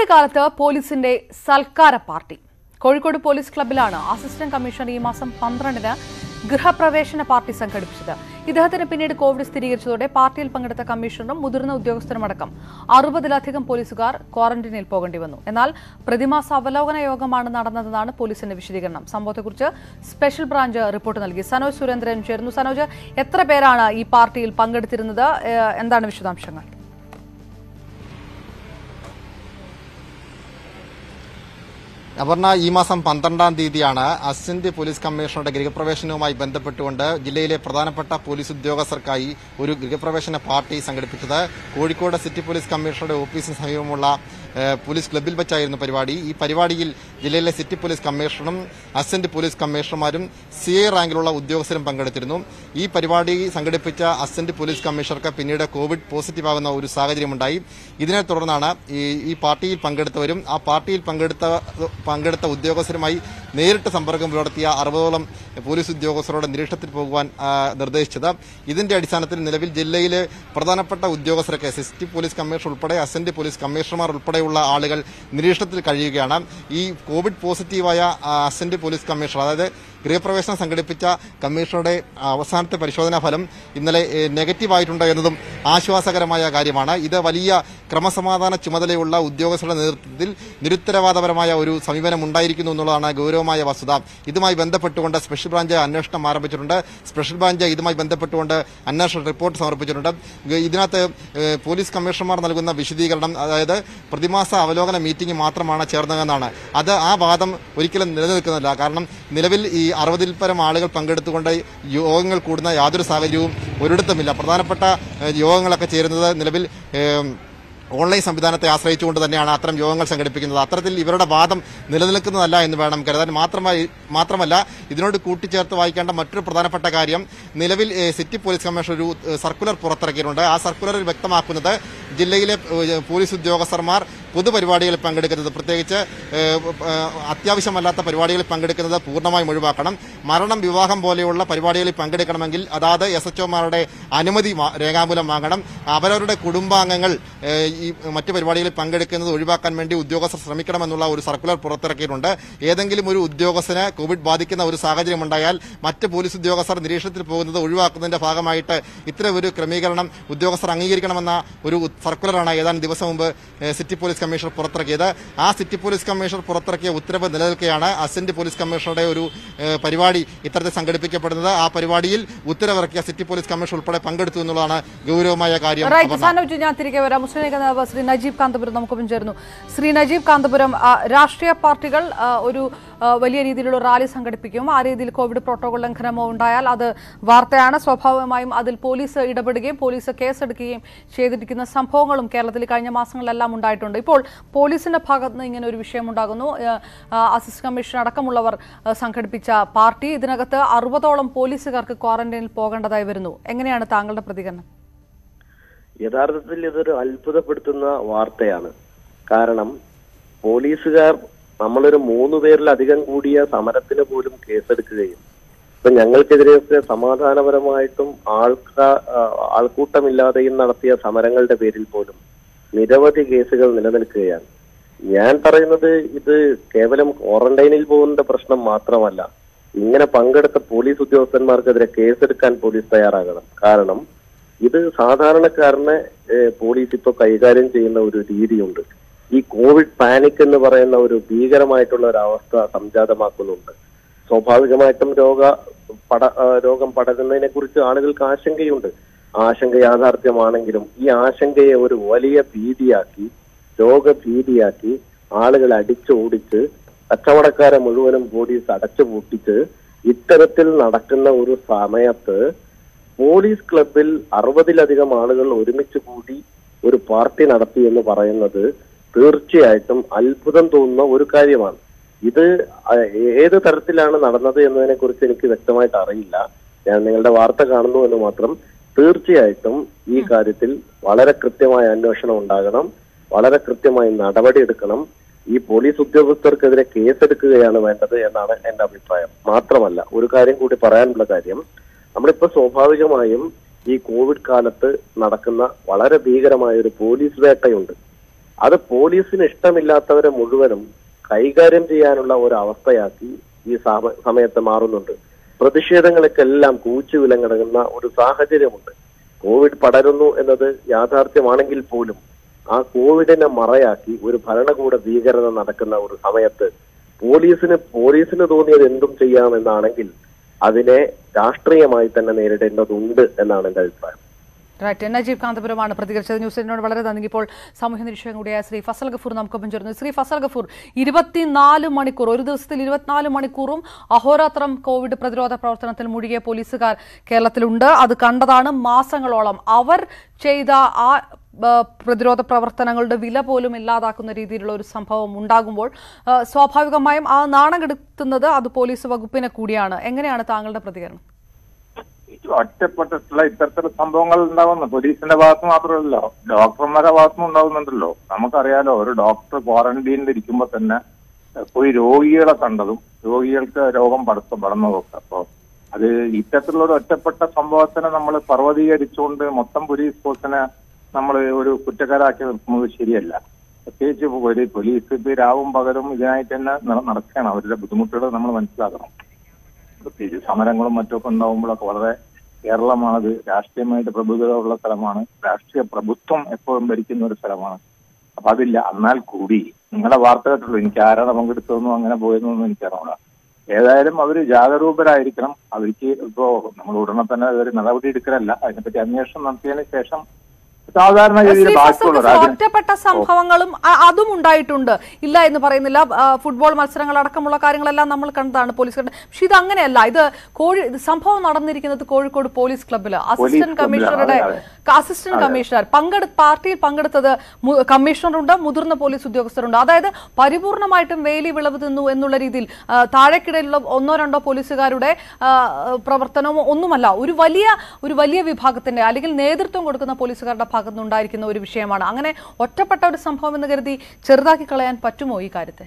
Covid കാലത്ത് പോലീസിന്റെ സൽക്കാര പാർട്ടി. കോഴിക്കോട് പോലീസ് ക്ലബ്ബിലാണ് അസിസ്റ്റന്റ് കമ്മീഷണർ ഈ മാസം 12-ന് ഗൃഹപ്രവേശന പാർട്ടി സംഘടിപ്പിച്ചത്. ഇദ്ദേഹത്തിന് പിന്നീട് കോവിഡ് സ്ഥിരീകരിച്ചതോടെ പാർട്ടിയിൽ പങ്കെടുത്ത കമ്മീഷണറും മുതിർന്ന ഉദ്യോഗസ്ഥരുമടക്കം 60-ലധികം പോലീസുകാർ ക്വാറന്റൈനിൽ പോകേണ്ടി വന്നു. എന്നാൽ പ്രതിമാസ അവലോകന യോഗമാണ് നടന്നതെന്നാണ് പോലീസിന്റെ വിശദീകരണം. സംഭവത്തെക്കുറിച്ച് സ്പെഷ്യൽ ബ്രാഞ്ച് റിപ്പോർട്ട് നൽകി. സനോജ് സുരേന്ദ്രൻ ചേരുന്നു. സനോജ്, എത്ര പേരാണ് ഈ പാർട്ടിയിൽ പങ്കെടുത്തിരുന്നത്? എന്താണ് വിശദാംശങ്ങൾ? അപർണ, ഈ മാസം 12-ാം തീയതിയാണ് അസിസ്റ്റന്റ് പോലീസ് കമ്മീഷണറുടെ ഗൃഹപ്രവേശനവുമായി ബന്ധപ്പെട്ടുകൊണ്ട് ജില്ലയിലെ പ്രധാനപ്പെട്ട പോലീസ് ഉദ്യോഗസ്ഥർക്കായി ഒരു ഗൃഹപ്രവേശന പാർട്ടി സംഘടിപ്പിച്ചത്. കോഴിക്കോട് സിറ്റി പോലീസ് കമ്മീഷണറുടെ ഓഫീസിന് സമീപമുള്ള പോലീസ് ക്ലബ്ബിൽ വെച്ചായിരുന്നു പരിപാടി. ഈ പരിപാടിയിൽ ജില്ലയിലെ സിറ്റി പോലീസ് കമ്മീഷണറും അസിസ്റ്റന്റ് പോലീസ് കമ്മീഷണർമാരും CI റാങ്കിലുള്ള ഉദ്യോഗസ്ഥരും പങ്കെടുത്തിരുന്നു. ഈ പരിപാടി സംഘടിപ്പിച്ച അസിസ്റ്റന്റ് പോലീസ് കമ്മീഷണർക്ക് പിന്നീട് കോവിഡ് പോസിറ്റീവ് ആകുന്ന ഒരു സാഹചര്യമുണ്ടായി. ഇതിനെ തുടർന്നാണ് ഈ പാർട്ടിയിൽ പങ്കെടുത്തവരും ആ പാർട്ടിയിൽ പങ്കെടുത്ത ഉദ്യോഗസ്ഥരുമായി നേരിട്ട് സമ്പർക്കം പുലർത്തിയ 60ഓളം പോലീസ് ഉദ്യോഗസ്ഥരോട് നിരീക്ഷണത്തിൽ പോകുവാൻ നിർദ്ദേശിച്ചത്. ഇതിന്റെ അടിസ്ഥാനത്തിൽ നിലവിൽ ജില്ലയിലെ പ്രധാനപ്പെട്ട ഉദ്യോഗസ്ഥരൊക്കെ സിറ്റി പോലീസ് കമ്മീഷണർ ഉൾപ്പെടെ അസിസ്റ്റന്റ് പോലീസ് കമ്മീഷണർമാർ ഉൾപ്പെടെയുള്ള ആളുകൾ നിരീക്ഷണത്തിൽ കഴിയുകയാണ്. ഈ കോവിഡ് പോസിറ്റീവായ അസിസ്റ്റന്റ് പോലീസ് കമ്മീഷണർ, അതായത് ഗൃഹപ്രവേശനം സംഘടിപ്പിച്ച കമ്മീഷണറുടെ അവസാനത്തെ പരിശോധനാ ഫലം ഇന്നലെ നെഗറ്റീവായിട്ടുണ്ട് എന്നതും ആശ്വാസകരമായ കാര്യമാണ്. ഇത് വലിയ ക്രമസമാധാന ചുമതലയുള്ള ഉദ്യോഗസ്ഥരുടെ നേതൃത്വത്തിൽ നിരുത്തരവാദപരമായ ഒരു സമീപനം ഉണ്ടായിരിക്കുന്നു എന്നുള്ളതാണ് ഗൗരവമായ വസ്തുത. ഇതുമായി ബന്ധപ്പെട്ടുകൊണ്ട് സ്പെഷ്യൽ ബ്രാഞ്ച് അന്വേഷണം ആരംഭിച്ചിട്ടുണ്ട്. സ്പെഷ്യൽ ബ്രാഞ്ച് ഇതുമായി ബന്ധപ്പെട്ടുകൊണ്ട് അന്വേഷണ റിപ്പോർട്ട് സമർപ്പിച്ചിട്ടുണ്ട്. ഇതിനകത്ത് പോലീസ് കമ്മീഷണർമാർ നൽകുന്ന വിശദീകരണം, അതായത് പ്രതിമാസ അവലോകന മീറ്റിംഗ് മാത്രമാണ് ചേർന്നതെന്നാണ്. അത് ആ വാദം ഒരിക്കലും നിലനിൽക്കുന്നില്ല. കാരണം നിലവിൽ ഈ 60-ൽ പരം ആളുകൾ പങ്കെടുത്തുകൊണ്ട് യോഗങ്ങൾ കൂടുന്ന യാതൊരു സാഹചര്യവും ഒരിടത്തുമില്ല. പ്രധാനപ്പെട്ട യോഗങ്ങളൊക്കെ ചേരുന്നത് നിലവിൽ ഓൺലൈൻ സംവിധാനത്തെ ആശ്രയിച്ചുകൊണ്ട് തന്നെയാണ് അത്തരം യോഗങ്ങൾ സംഘടിപ്പിക്കുന്നത്. അത്തരത്തിൽ ഇവരുടെ വാദം നിലനിൽക്കുന്നതല്ല എന്ന് വേണം കരുതാൻ. മാത്രമല്ല ഇതിനോട് കൂട്ടിച്ചേർത്ത് വായിക്കേണ്ട മറ്റൊരു പ്രധാനപ്പെട്ട കാര്യം, നിലവിൽ സിറ്റി പോലീസ് കമ്മീഷണർ ഒരു സർക്കുലർ പുറത്തിറക്കിയിട്ടുണ്ട്. ആ സർക്കുലറിൽ വ്യക്തമാക്കുന്നത് ജില്ലയിലെ പോലീസ് ഉദ്യോഗസ്ഥർമാർ പൊതുപരിപാടികളിൽ പങ്കെടുക്കുന്നത്, പ്രത്യേകിച്ച് അത്യാവശ്യമല്ലാത്ത പരിപാടികളിൽ പങ്കെടുക്കുന്നത് പൂർണ്ണമായും ഒഴിവാക്കണം. മരണം, വിവാഹം പോലെയുള്ള പരിപാടികളിൽ പങ്കെടുക്കണമെങ്കിൽ അതാത് SHOമാരുടെ അനുമതി രേഖാമൂലം വാങ്ങണം. അവരവരുടെ കുടുംബാംഗങ്ങൾ ഈ മറ്റു പരിപാടികളിൽ പങ്കെടുക്കുന്നത് ഒഴിവാക്കാൻ വേണ്ടി ഉദ്യോഗസ്ഥർ ശ്രമിക്കണമെന്നുള്ള ഒരു സർക്കുലർ പുറത്തിറക്കിയിട്ടുണ്ട്. ഏതെങ്കിലും ഒരു ഉദ്യോഗസ്ഥന് കോവിഡ് ബാധിക്കുന്ന ഒരു സാഹചര്യം ഉണ്ടായാൽ മറ്റ് പോലീസ് ഉദ്യോഗസ്ഥർ നിരീക്ഷണത്തിൽ പോകുന്നത് ഒഴിവാക്കുന്നതിന്റെ ഭാഗമായിട്ട് ഇത്തരം ഒരു ക്രമീകരണം ഉദ്യോഗസ്ഥർ അംഗീകരിക്കണമെന്ന ഒരു സർക്കുലറാണ് ഏതാനും ദിവസം മുമ്പ് സിറ്റി പോലീസ് കമ്മീഷണർ പുറത്തിറക്കിയത്. ആ സിറ്റി പോലീസ് കമ്മീഷണർ പുറത്തിറക്കിയ ഉത്തരവ് നിലനിൽക്കെയാണ് അസിസ്റ്റന്റ് പോലീസ് കമ്മീഷണറുടെ ഒരു പരിപാടി ഇത്തരത്തിൽ സംഘടിപ്പിക്കപ്പെടുന്നത്. ആ പരിപാടിയിൽ ഉത്തരവിറക്കിയ സിറ്റി പോലീസ് കമ്മീഷണർ ഉൾപ്പെടെ പങ്കെടുത്തു എന്നുള്ളതാണ് ഗൗരവമായ കാര്യം. ഞാൻ തിരികെ വരാം. മുസ്ലിം ലീഗ് നേതാവ് ശ്രീ നജീബ് കാന്തപുരം നമുക്കൊപ്പം ചേർന്നു. ശ്രീ നജീബ് കാന്തപുരം, രാഷ്ട്രീയ പാർട്ടികൾ ഒരു വലിയ രീതിയിലുള്ള റാലി സംഘടിപ്പിക്കും. ആ രീതിയിൽ കോവിഡ് പ്രോട്ടോകോൾ ലംഘനമോ ഉണ്ടായാൽ അത് വാർത്തയാണ്. സ്വാഭാവികമായും അതിൽ പോലീസ് ഇടപെടുകയും പോലീസ് കേസെടുക്കുകയും ചെയ്തിരിക്കുന്ന സംഭവങ്ങളും കേരളത്തിൽ കഴിഞ്ഞ മാസങ്ങളിലെല്ലാം ഉണ്ടായിട്ടുണ്ട്. ഇപ്പോൾ പോലീസിന്റെ ഭാഗത്ത് നിന്ന് ഇങ്ങനെ ഒരു വിഷയം ഉണ്ടാകുന്നു. അസിസ്റ്റന്റ് കമ്മീഷണർ അടക്കമുള്ളവർ സംഘടിപ്പിച്ച പാർട്ടി, ഇതിനകത്ത് 60ഓളം പോലീസുകാർക്ക് ക്വാറന്റൈനിൽ പോകേണ്ടതായി വരുന്നു. എങ്ങനെയാണ് താങ്കളുടെ പ്രതികരണം? യഥാർത്ഥത്തിൽ ഇതൊരു അത്ഭുതപ്പെടുത്തുന്ന വാർത്തയാണ്. കാരണം പോലീസുകാർ നമ്മളൊരു 3 പേരിലധികം കൂടിയ സമരത്തിന് പോലും കേസെടുക്കുകയും ഇപ്പൊ ഞങ്ങൾക്കെതിരെയൊക്കെ സമാധാനപരമായിട്ടും ആൾക്കൂട്ടമില്ലാതെയും നടത്തിയ സമരങ്ങളുടെ പേരിൽ പോലും നിരവധി കേസുകൾ നിലനിൽക്കുകയാണ്. ഞാൻ പറയുന്നത് ഇത് കേവലം ക്വാറന്റൈനിൽ പോകുന്ന പ്രശ്നം മാത്രമല്ല. ഇങ്ങനെ പങ്കെടുത്ത പോലീസ് ഉദ്യോഗസ്ഥന്മാർക്കെതിരെ കേസെടുക്കാൻ പോലീസ് തയ്യാറാകണം. കാരണം ഇത് സാധാരണക്കാരനെ പോലീസ് ഇപ്പോൾ കൈകാര്യം ചെയ്യുന്ന ഒരു രീതിയുണ്ട്. ഈ കോവിഡ് പാനിക് എന്ന് പറയുന്ന ഒരു ഭീകരമായിട്ടുള്ള ഒരു അവസ്ഥ സംജാതമാക്കുന്നുണ്ട്. സ്വാഭാവികമായിട്ടും രോഗം പടരുന്നതിനെ കുറിച്ച് ആളുകൾക്ക് ആശങ്കയുണ്ട്. ആശങ്ക യാഥാർത്ഥ്യമാണെങ്കിലും ഈ ആശങ്കയെ ഒരു വലിയ ഭീതിയാക്കി, രോഗഭീതിയാക്കി ആളുകളെ അടിച്ചോടിച്ച് കച്ചവടക്കാരെ മുഴുവനും പോലീസ് അടച്ചുപൂട്ടിച്ച് ഇത്തരത്തിൽ നടക്കുന്ന ഒരു സമയത്ത് പോലീസ് ക്ലബിൽ 60-ലധികം ആളുകൾ ഒരുമിച്ച് കൂടി ഒരു പാർട്ടി നടത്തി എന്ന് പറയുന്നത് തീർച്ചയായിട്ടും അത്ഭുതം തോന്നുന്ന ഒരു കാര്യമാണ്. ഇത് ഏത് തരത്തിലാണ് നടന്നത് എന്നതിനെ കുറിച്ച് എനിക്ക് വ്യക്തമായിട്ട് അറിയില്ല. ഞാൻ നിങ്ങളുടെ വാർത്ത കാണുന്നു എന്ന് മാത്രം. തീർച്ചയായിട്ടും ഈ കാര്യത്തിൽ വളരെ കൃത്യമായ അന്വേഷണം ഉണ്ടാകണം, വളരെ കൃത്യമായി നടപടി എടുക്കണം. ഈ പോലീസ് ഉദ്യോഗസ്ഥർക്കെതിരെ കേസെടുക്കുകയാണ് വേണ്ടത് എന്നാണ് എന്റെ അഭിപ്രായം. മാത്രമല്ല ഒരു കാര്യം കൂടി പറയാനുള്ള കാര്യം, നമ്മളിപ്പോ സ്വാഭാവികമായും ഈ കോവിഡ് കാലത്ത് നടക്കുന്ന വളരെ ഭീകരമായ ഒരു പോലീസ് വേട്ടയുണ്ട്. അത് പോലീസിന് ഇഷ്ടമില്ലാത്തവരെ മുഴുവനും കൈകാര്യം ചെയ്യാനുള്ള ഒരു അവസ്ഥയാക്കി ഈ സമയത്ത് മാറുന്നുണ്ട്. പ്രതിഷേധങ്ങൾക്കെല്ലാം കൂച്ചുവിലങ്ങടങ്ങുന്ന ഒരു സാഹചര്യമുണ്ട്. കോവിഡ് പടരുന്നു എന്നത് യാഥാർത്ഥ്യമാണെങ്കിൽ പോലും ആ കോവിഡിനെ മറയാക്കി ഒരു ഭരണകൂട ഭീകരത നടക്കുന്ന ഒരു സമയത്ത് പോലീസിന് തോന്നിയത് എന്തും ചെയ്യാമെന്നാണെങ്കിൽ അതിനെ രാഷ്ട്രീയമായി തന്നെ നേരിടേണ്ടതുണ്ട് എന്നാണ് എന്റെ അഭിപ്രായം. റൈറ്റ്. നജീബ് കാന്തപുരമാണ് പ്രതികരിച്ചത്. ന്യൂസ് എയ്റ്റിനോട് വളരെ നന്ദി. ഇപ്പോൾ സാമൂഹ്യ നിരീക്ഷകൻ കൂടിയായ ശ്രീ ഫസൽ ഗഫൂർ നമുക്കൊപ്പം ചേർന്നു. ശ്രീ ഫസൽ ഗഫൂർ, 24 മണിക്കൂർ, ഒരു ദിവസത്തിൽ 24 മണിക്കൂറും അഹോരാത്രം കോവിഡ് പ്രതിരോധ പ്രവർത്തനത്തിൽ മുഴുകിയ പോലീസുകാർ കേരളത്തിലുണ്ട്. അത് കണ്ടതാണ് മാസങ്ങളോളം. അവർ ചെയ്ത ആ പ്രതിരോധ പ്രവർത്തനങ്ങളുടെ വില പോലും ഇല്ലാതാക്കുന്ന രീതിയിലുള്ള ഒരു സംഭവം ഉണ്ടാകുമ്പോൾ സ്വാഭാവികമായും ആ നാണം കെടുത്തുന്നത് അത് പോലീസ് വകുപ്പിനെ കൂടിയാണ്. എങ്ങനെയാണ് താങ്കളുടെ പ്രതികരണം? ഒറ്റപ്പെട്ടിട്ടുള്ള ഇത്തരത്തിലുള്ള സംഭവങ്ങൾ ഉണ്ടാവുന്നു. പോലീസിന്റെ ഭാഗത്ത് മാത്രമല്ലല്ലോ, ഡോക്ടർമാരുടെ ഭാഗത്തും ഉണ്ടാവുന്നുണ്ടല്ലോ. നമുക്കറിയാലോ, ഒരു ഡോക്ടർ ക്വാറന്റീനിൽ ഇരിക്കുമ്പോൾ തന്നെ പോയി രോഗികളെ കണ്ടതും രോഗികൾക്ക് രോഗം പടർന്നതൊക്കെ. അപ്പോ അത് ഇത്തരത്തിലുള്ള ഒരു ഒറ്റപ്പെട്ട സംഭവത്തിനെ നമ്മൾ പർവ്വതീകരിച്ചുകൊണ്ട് മൊത്തം പോലീസ് ഫോഴ്സിനെ നമ്മൾ ഒരു കുറ്റക്കാരാക്കി നിർത്തുന്നത് ശരിയല്ല. പ്രത്യേകിച്ച് പോലീസ് ഇപ്പൊ രാവും പകലും ഇതിനായിട്ട് തന്നെ നടക്കുകയാണ്. അവരുടെ ബുദ്ധിമുട്ടുകൾ നമ്മൾ മനസ്സിലാക്കണം. പ്രത്യേകിച്ച് സമരങ്ങളും മറ്റൊക്കെ ഉണ്ടാവുമ്പോഴൊക്കെ വളരെ കേരളമാണത് രാഷ്ട്രീയമായിട്ട് പ്രബുദ്ധതയുള്ള സ്ഥലമാണ്. രാഷ്ട്രീയ പ്രഭുത്വം എപ്പോഴും ഭരിക്കുന്ന ഒരു സ്ഥലമാണ്. അപ്പൊ അതില്ല. എന്നാൽ കൂടി നിങ്ങളുടെ വാർത്ത കേട്ടുള്ളൂ. എനിക്ക് ആരാണ് പങ്കെടുത്തതെന്നും അങ്ങനെ പോയതെന്നൊന്നും എനിക്കറിയില്ല. ഏതായാലും അവര് ജാഗരൂകരായിരിക്കണം. അവർക്ക് ഇപ്പോ നമ്മൾ ഉടനെ തന്നെ ഒരു നടപടി എടുക്കലല്ല, അതിനെപ്പറ്റി അന്വേഷണം നടത്തിയതിനു ശേഷം സാധാരണ രീതിയിൽ ഒറ്റപ്പെട്ട സംഭവങ്ങളും അതും ഉണ്ടായിട്ടുണ്ട്, ഇല്ല എന്ന് പറയുന്നില്ല. ഫുട്ബോൾ മത്സരങ്ങൾ അടക്കമുള്ള കാര്യങ്ങളെല്ലാം നമ്മൾ കണ്ടതാണ് പോലീസ്. പക്ഷെ ഇത് അങ്ങനെയല്ല. ഇത് സംഭവം നടന്നിരിക്കുന്നത് കോഴിക്കോട് പോലീസ് ക്ലബ്ബില് അസിസ്റ്റന്റ് കമ്മീഷണർ പാർട്ടിയിൽ പങ്കെടുത്തത് കമ്മീഷണറുണ്ട്, മുതിർന്ന പോലീസ് ഉദ്യോഗസ്ഥരുണ്ട്. അതായത് പരിപൂർണമായിട്ടും വേലി വിളവ് തിന്നു എന്നുള്ള രീതിയിൽ താഴേക്കിടയിലുള്ള 1-2 പോലീസുകാരുടെ പ്രവർത്തനവും ഒന്നുമല്ല. ഒരു വലിയ വിഭാഗത്തിന്റെ അല്ലെങ്കിൽ നേതൃത്വം കൊടുക്കുന്ന പോലീസുകാരുടെ ഭാഗത്തുനിന്നുണ്ടായിരിക്കുന്ന ഒരു വിഷയമാണ്. അങ്ങനെ ഒറ്റപ്പെട്ട ഒരു സംഭവം എന്ന് കരുതി ചെറുതാക്കി കളയാൻ പറ്റുമോ ഈ കാര്യത്തെ?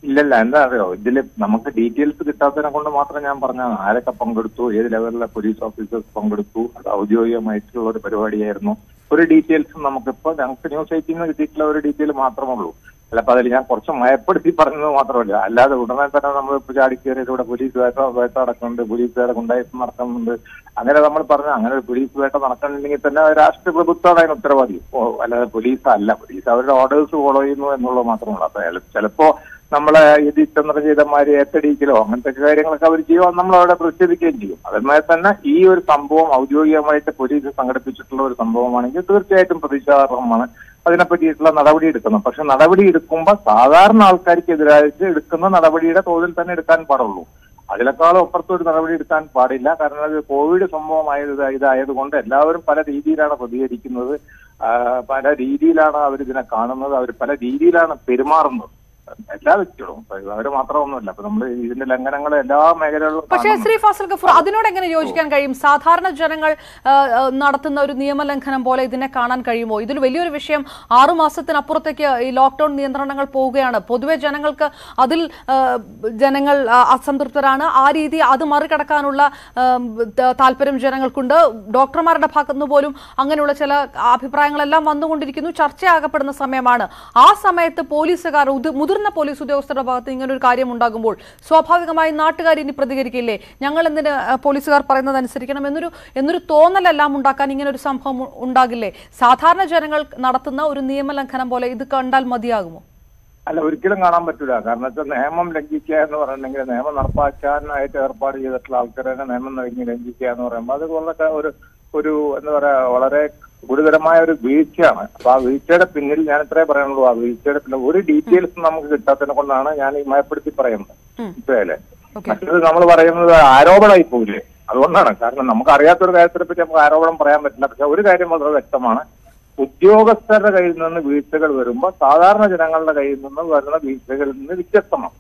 ഇല്ലല്ല. എന്താ അറിയോ, ഇതില് നമുക്ക് ഡീറ്റെയിൽസ് കിട്ടാത്തതിനെ കൊണ്ട് മാത്രം ഞാൻ പറഞ്ഞ ആരൊക്കെ പങ്കെടുത്തു, ഏത് ലെവലിലെ പോലീസ് ഓഫീസേഴ്സ് പങ്കെടുത്തു, അത് ഔദ്യോഗികമായിട്ടുള്ള ഒരു പരിപാടിയായിരുന്നു. ഒരു ഡീറ്റെയിൽസും ഞങ്ങൾക്ക് ന്യൂസ് 18 കിട്ടിയിട്ടുള്ള ഒരു ഡീറ്റെയിൽ മാത്രമേ ഉള്ളൂ. അല്ലപ്പോ അതിൽ ഞാൻ കുറച്ച് മയപ്പെടുത്തി പറഞ്ഞത് മാത്രമല്ല. അല്ലാതെ ഉടനെ തന്നെ നമ്മൾ ഇപ്പൊ ചാടിക്കേറിയതിലൂടെ പോലീസ് വേട്ട നടക്കുന്നുണ്ട്, പോലീസുകാരെ കൊണ്ടായിട്ട് നടക്കുന്നുണ്ട്, അങ്ങനെ നമ്മൾ പറഞ്ഞു. അങ്ങനെ ഒരു പോലീസ് വേട്ട നടക്കണമെങ്കിൽ തന്നെ രാഷ്ട്രീയ പ്രഭുത്വമാണ് അതിന് ഉത്തരവാദി. അല്ലാതെ പോലീസ് അല്ല. പോലീസ് അവരുടെ ഓർഡേഴ്സ് ഫോളോ ചെയ്യുന്നു എന്നുള്ളത് മാത്രമല്ല. അപ്പൊ ചിലപ്പോ നമ്മളെ ഇത് ചന്ദ്രചേതന്മാര് ഏറ്റടിക്കലോ അങ്ങനത്തെ കാര്യങ്ങളൊക്കെ അവർ ചെയ്യുമോ, നമ്മൾ അവിടെ പ്രതിഷേധിക്കുകയും ചെയ്യും. അതുമായി തന്നെ ഈ ഒരു സംഭവം ഔദ്യോഗികമായിട്ട് പോലീസ് സംഘടിപ്പിച്ചിട്ടുള്ള ഒരു സംഭവമാണെങ്കിൽ തീർച്ചയായിട്ടും പ്രതിഷേധാർഹമാണ്. അതിനെപ്പറ്റിയിട്ടുള്ള നടപടി എടുക്കണം. പക്ഷെ നടപടി എടുക്കുമ്പോൾ സാധാരണ ആൾക്കാർക്കെതിരായിട്ട് എടുക്കുന്ന നടപടിയുടെ തോതിൽ തന്നെ എടുക്കാൻ പാടുള്ളൂ. അതിനേക്കാളും അപ്പുറത്തൊരു നടപടി എടുക്കാൻ പാടില്ല. കാരണം അത് കോവിഡ് ഇതായതുകൊണ്ട് എല്ലാവരും പല രീതിയിലാണ് പ്രതികരിക്കുന്നത്, പല രീതിയിലാണ് അവരിതിനെ കാണുന്നത്, അവർ പല രീതിയിലാണ് പെരുമാറുന്നത്. എല്ലാ വ്യക്തികളും അവര് മാത്രമൊന്നുമില്ല. അപ്പൊ നമ്മൾ ഇതിന്റെ ലംഘനങ്ങൾ എല്ലാ മേഖലകളിലും. പക്ഷേ ശ്രീ ഫസൽ ഗഫൂർ, അതിനോട് എങ്ങനെ യോജിക്കാൻ കഴിയും? സാധാരണ ജനങ്ങൾ നടത്തുന്ന ഒരു നിയമലംഘനം പോലെ ഇതിനെ കാണാൻ കഴിയുമോ? ഇതിൽ വലിയൊരു വിഷയം 6 മാസത്തിനപ്പുറത്തേക്ക് ഈ ലോക്ക്ഡൌൺ നിയന്ത്രണങ്ങൾ പോവുകയാണ്. പൊതുവെ ജനങ്ങൾക്ക് അതിൽ ജനങ്ങൾ അസംതൃപ്തരാണ്. ആ രീതി അത് മറികടക്കാനുള്ള താല്പര്യം ജനങ്ങൾക്കുണ്ട്. ഡോക്ടർമാരുടെ ഭാഗത്തുനിന്ന് പോലും അങ്ങനെയുള്ള ചില അഭിപ്രായങ്ങളെല്ലാം വന്നുകൊണ്ടിരിക്കുന്നു. ചർച്ചയാകപ്പെടുന്ന സമയമാണ്. ആ സമയത്ത് പോലീസുകാർ, മുതിർന്ന പോലീസ് ഉദ്യോഗസ്ഥരുടെ ഭാഗത്ത് ഇങ്ങനെ ഒരു കാര്യം ഉണ്ടാകുമ്പോൾ സ്വാഭാവികമായും നാട്ടുകാർ ഇനി പ്രതികരിക്കില്ലേ? ഞങ്ങൾ എന്തിന് പോലീസുകാർ പറയുന്നത് അനുസരിക്കണം എന്നൊരു തോന്നലെല്ലാം ഉണ്ടാക്കാൻ ഇങ്ങനെ ഒരു സംഭവം ഉണ്ടാകില്ലേ? സാധാരണ ജനങ്ങൾ നടത്തുന്ന ഒരു നിയമലംഘനം പോലെ ഇത് കണ്ടാൽ മതിയാകുമോ? അല്ല, ഒരിക്കലും കാണാൻ പറ്റില്ല. കാരണം വെച്ചാൽ നിയമം ലംഘിക്കുക എന്ന് പറഞ്ഞിട്ടുണ്ടെങ്കിൽ നിയമം നടപ്പാക്കാനായിട്ട് ഏർപ്പാട് ചെയ്തിട്ടുള്ള ആൾക്കാരെ നിയമം ലംഘിക്കുക എന്ന് പറയുമ്പോൾ അത് വളരെ ഒരു എന്താ പറയാ, വളരെ ഗുരുതരമായ ഒരു വീഴ്ചയാണ്. അപ്പൊ ആ വീഴ്ചയുടെ പിന്നിൽ ഞാൻ ഇത്രേ പറയാനുള്ളൂ. ആ വീഴ്ചയുടെ പിന്നിൽ ഒരു ഡീറ്റെയിൽസ് നമുക്ക് കിട്ടാത്തതിനെ കൊണ്ടാണ് ഞാൻ ഈ മയപ്പെടുത്തി പറയുന്നത്. ഇത്രയല്ലേ. മറ്റത് നമ്മൾ പറയുന്നത് ആരോപണമായി പോകില്ലേ, അതുകൊണ്ടാണ്. കാരണം നമുക്ക് അറിയാത്തൊരു കാര്യത്തിനെ പറ്റി നമുക്ക് ആരോപണം പറയാൻ പറ്റില്ല. പക്ഷെ ഒരു കാര്യം വളരെ വ്യക്തമാണ്, ഉദ്യോഗസ്ഥരുടെ കയ്യിൽ നിന്ന് വീഴ്ചകൾ വരുമ്പോൾ സാധാരണ ജനങ്ങളുടെ കയ്യിൽ നിന്ന് വരുന്ന വീഴ്ചകളിൽ നിന്ന് വ്യത്യസ്തമാണ്.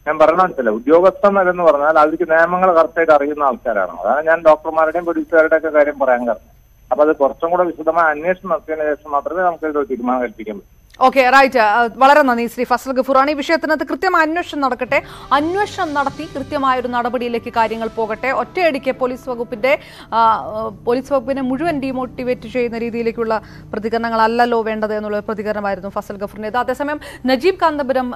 ഞാൻ പറഞ്ഞ മനസ്സില്ല. ഉദ്യോഗസ്ഥന്മാർ എന്ന് പറഞ്ഞാൽ അവർക്ക് നിയമങ്ങൾ കറക്റ്റായിട്ട് അറിയുന്ന ആൾക്കാരാണ്. അതാണ് ഞാൻ ഡോക്ടർമാരുടെയും പോലീസുകാരുടെയും ഒക്കെ കാര്യം പറയാൻ കാരണം. അപ്പൊ അത് കുറച്ചും കൂടെ വിശദമായ അന്വേഷണം നടത്തിയതിനു ശേഷം മാത്രമേ നമുക്ക് തീരുമാനം കൽപ്പിക്കാൻ പറ്റൂ. Okay, right. വളരെ നന്ദി ശ്രീ ഫസൽ ഗഫൂറാണ്. ഈ വിഷയത്തിനകത്ത് കൃത്യമായ അന്വേഷണം നടക്കട്ടെ. അന്വേഷണം നടത്തി കൃത്യമായൊരു നടപടിയിലേക്ക് കാര്യങ്ങൾ പോകട്ടെ. ഒറ്റയടിക്ക് പോലീസ് വകുപ്പിനെ മുഴുവൻ ഡീമോട്ടിവേറ്റ് ചെയ്യുന്ന രീതിയിലേക്കുള്ള പ്രതികരണങ്ങളല്ലല്ലോ വേണ്ടത് എന്നുള്ള പ്രതികരണമായിരുന്നു ഫസൽ ഗഫൂറിൻ്റേത്. അതേസമയം നജീബ് കാന്തപുരം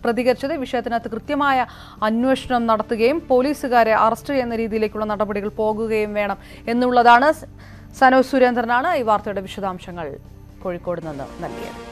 പ്രതികരിച്ചത് വിഷയത്തിനകത്ത് കൃത്യമായ അന്വേഷണം നടത്തുകയും പോലീസുകാരെ അറസ്റ്റ് ചെയ്യുന്ന രീതിയിലേക്കുള്ള നടപടികൾ പോകുകയും വേണം എന്നുള്ളതാണ്. സനോജ് സുരേന്ദ്രനാണ് ഈ വാർത്തയുടെ വിശദാംശങ്ങൾ കോഴിക്കോട് നിന്ന് നൽകിയത്.